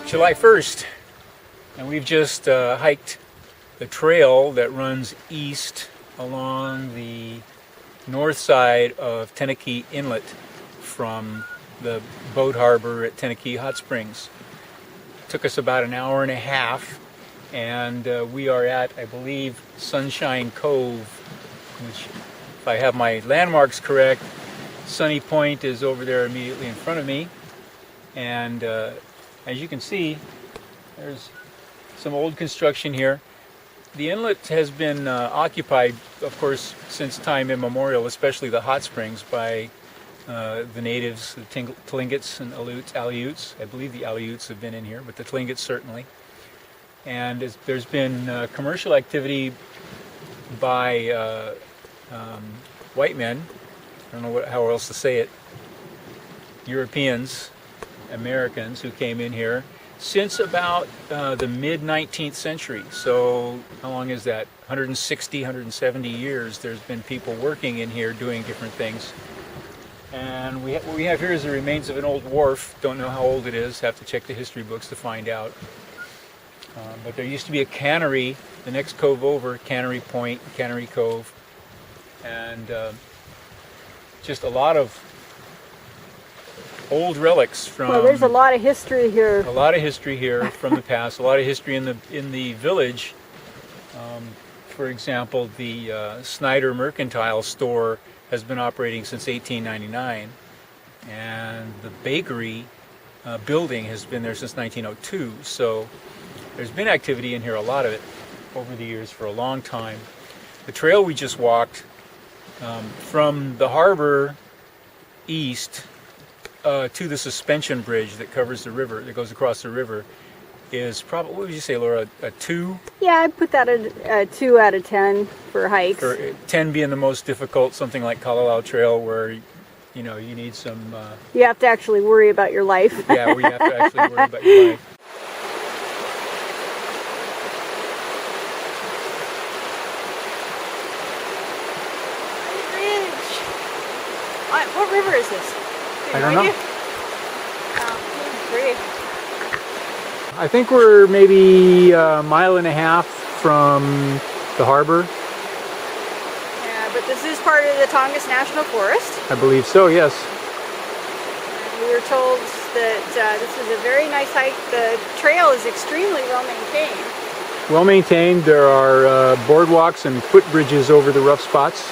July 1st, and we've just hiked the trail that runs east along the north side of Tenakee Inlet from the boat harbor at Tenakee Hot Springs. It took us about an hour and a half, and we are at, I believe, Sunshine Cove, which, if I have my landmarks correct, Sunny Point is over there immediately in front of me. And as you can see, there's some old construction here. The inlet has been occupied, of course, since time immemorial, especially the hot springs, by the natives, the Tlingits and Aleuts. I believe the Aleuts have been in here, but the Tlingits certainly. And there's been commercial activity by white men, I don't know how else to say it, Europeans, Americans who came in here since about the mid-19th century. So how long is that? 160, 170 years there's been people working in here doing different things. And what we have here is the remains of an old wharf. Don't know how old it is, have to check the history books to find out. But there used to be a cannery, the next cove over, Cannery Point, Cannery Cove, and just a lot of old relics from... Well, there's a lot of history here. A lot of history here from the past. A lot of history in the village. For example, the Snyder Mercantile Store has been operating since 1899, and the bakery building has been there since 1902. So there's been activity in here, a lot of it, over the years for a long time. The trail we just walked from the harbor east to the suspension bridge that covers the river, that goes across the river, is probably, what would you say, Laura, a 2? Yeah, I'd put that at a 2 out of 10 for hikes. For 10 being the most difficult, something like Kalalau Trail, where you know you need some... you have to actually worry about your life. Yeah, where you have to actually worry about your life. What river is this? I don't know. Great. I think we're maybe a mile and a half from the harbor. Yeah, but this is part of the Tongass National Forest. I believe so, yes. And we were told that this is a very nice hike. The trail is extremely well maintained. Well maintained. There are boardwalks and footbridges over the rough spots,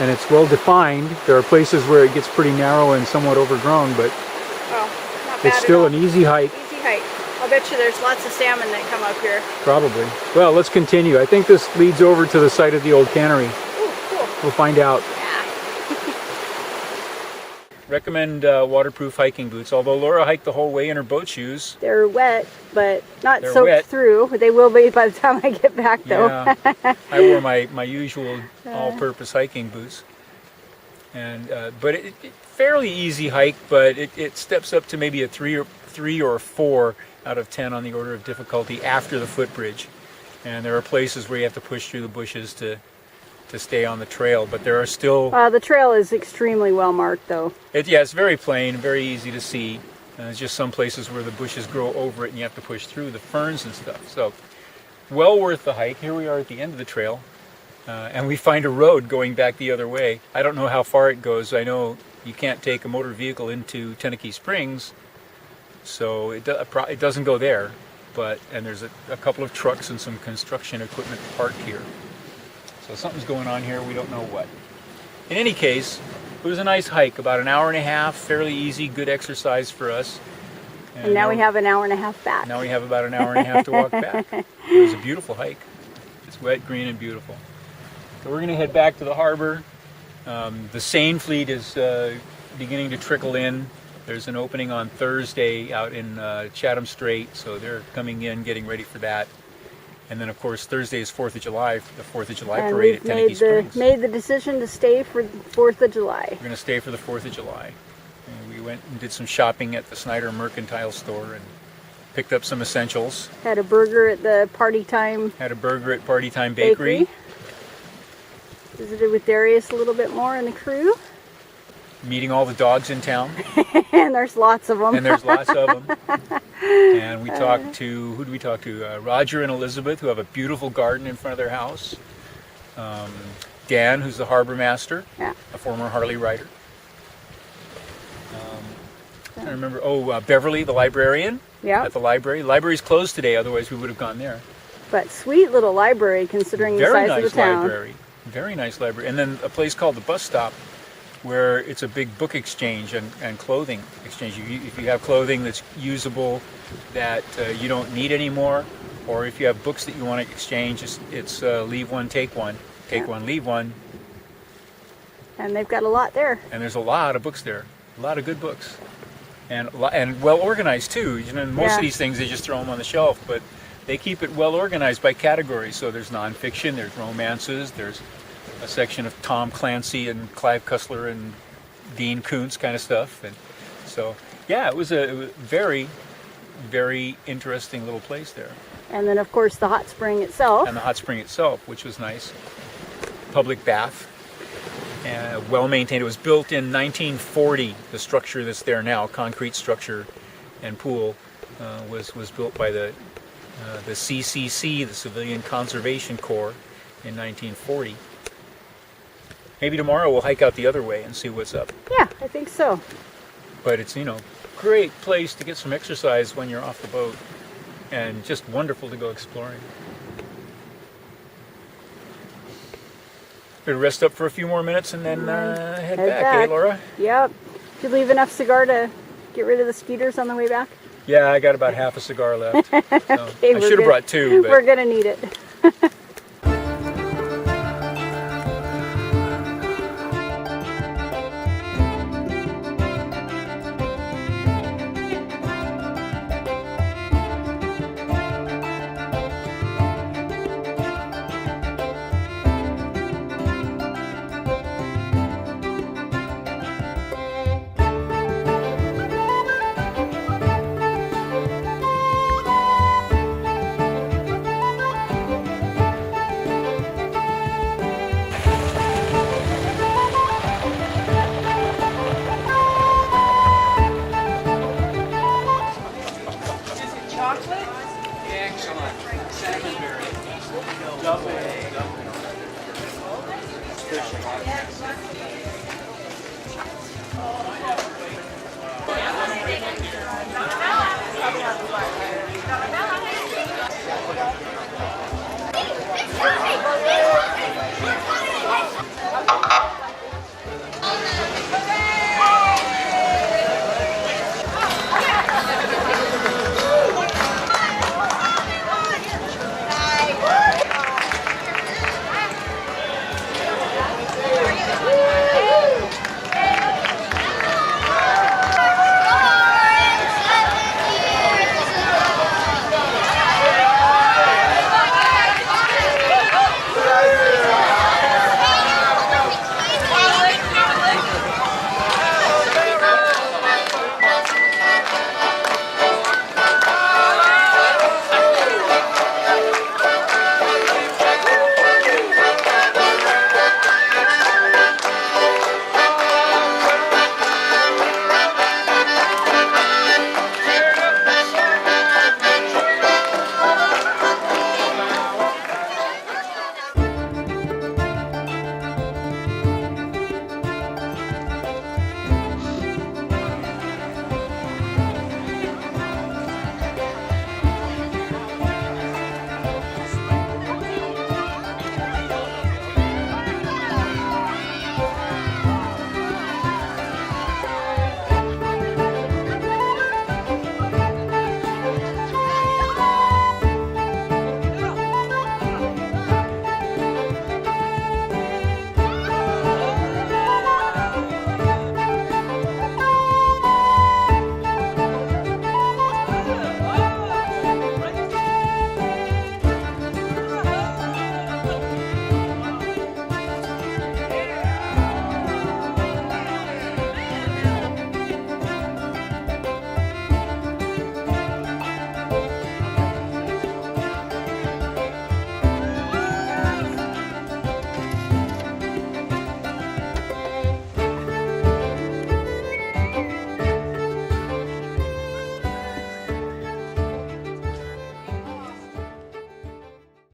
and it's well defined. There are places where it gets pretty narrow and somewhat overgrown, but not bad it's still an easy hike. Easy hike. I'll bet you there's lots of salmon that come up here. Probably. Well, let's continue. I think this leads over to the site of the old cannery. Ooh, cool. We'll find out. Yeah. Recommend waterproof hiking boots, although Laura hiked the whole way in her boat shoes. They're wet, but not They're soaked wet. through. They will be by the time I get back, though. Yeah. I wore my usual all-purpose hiking boots. And but it fairly easy hike, but it steps up to maybe a 3 or 4 out of 10 on the order of difficulty after the footbridge. And there are places where you have to push through the bushes to stay on the trail, but there are still... the trail is extremely well marked, though. It's very plain, very easy to see. There's just some places where the bushes grow over it and you have to push through the ferns and stuff. So, well worth the hike. Here we are at the end of the trail, and we find a road going back the other way. I don't know how far it goes. I know you can't take a motor vehicle into Tenakee Springs, so it doesn't go there. And there's a couple of trucks and some construction equipment parked here. So something's going on here, we don't know what. In any case, it was a nice hike, about an hour and a half, fairly easy, good exercise for us. And now we have an hour and a half back. Now we have about an hour and a half to walk back. It was a beautiful hike. It's wet, green, and beautiful. So we're going to head back to the harbor. The seine fleet is beginning to trickle in. There's an opening on Thursday out in Chatham Strait, so they're coming in, getting ready for that. And then, of course, Thursday is 4th of July, the 4th of July parade at Tenakee Springs. Made the decision to stay for the 4th of July. We're going to stay for the 4th of July. And we went and did some shopping at the Snyder Mercantile Store and picked up some essentials. Had a burger at the Party Time. Had a burger at Party Time Bakery. Visited with Darius a little bit more and the crew. meeting all the dogs in town, And there's lots of them. and there's lots of them. And we talked to, who do we talk to? Roger and Elizabeth, who have a beautiful garden in front of their house. Dan, who's the harbor master, Yeah. a former Harley rider. I remember, Beverly, the librarian, Yeah. at the library. The library's closed today, otherwise we would have gone there. But sweet little library considering the Very size of nice the town. library. Very nice library. And then a place called the Bus Stop, where it's a big book exchange and clothing exchange. If you have clothing that's usable that you don't need anymore, or if you have books that you want to exchange, it's leave one, take one. Take one, leave one. And they've got a lot there. And there's a lot of books there. A lot of good books. And well organized too. You know, most Yeah. of these things, they just throw them on the shelf, but they keep it well organized by categories. So there's nonfiction, there's romances, there's a section of Tom Clancy and Clive Cussler and Dean Koontz kind of stuff. And so, yeah, it was a very, very interesting little place there. And then, of course, the hot spring itself. And the hot spring itself, which was nice. Public bath. And well maintained. It was built in 1940. The structure that's there now, concrete structure and pool, was built by the CCC, the Civilian Conservation Corps, in 1940. Maybe tomorrow we'll hike out the other way and see what's up. Yeah, I think so. But it's, great place to get some exercise when you're off the boat, and just wonderful to go exploring. Better rest up for a few more minutes and then head back, eh, Laura? Yep. Did you leave enough cigar to get rid of the skeeters on the way back? Yeah, I got about half a cigar left. So Okay, I should have brought two, but we're gonna need it. Double.